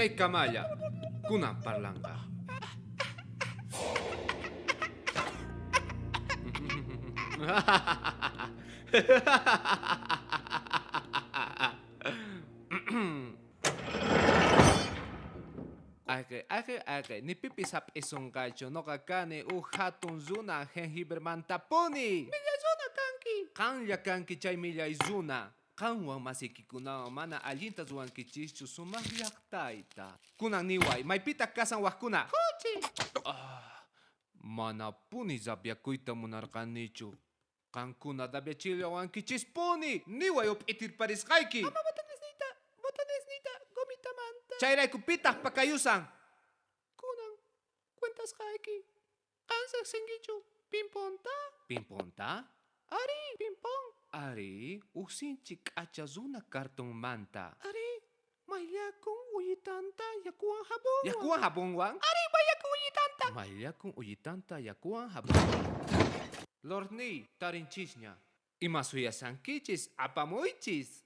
Chay kamaya. Kunan parlangka. Ake, ni pipisap isong kacho no kakane hatun zuna jengibre mantapuni. Milla zuna kanki. Kanya kanki chay milla izuna. Kanwan masikikunawan mana allinta zuankichichu sumaq llaqtayta. Kunan niway, maypita kasan waqkuna. Huchi. Mana puni zapiakuyta munarqanichu. Kankuna dapiachillawankichispuni. Niway up'itir parisqayki. Ama botanesnita, gomitamanta. Chayrayku pitaq pakayusan. Kunan, cuentasqayki. Qansaq sinkichu, pimponta. Pimponta? Ari, pimpon. Ari, usinchik achazuna carton manta. Ari, mayakun uyitanta yakuan jabonwan. Yakuan jabonwan? Ari, mayakun uyitanta. Mayakun uyitanta yakuan jabonwan. Lorni, tarinchisña. Ima suyasankichis apamuychis.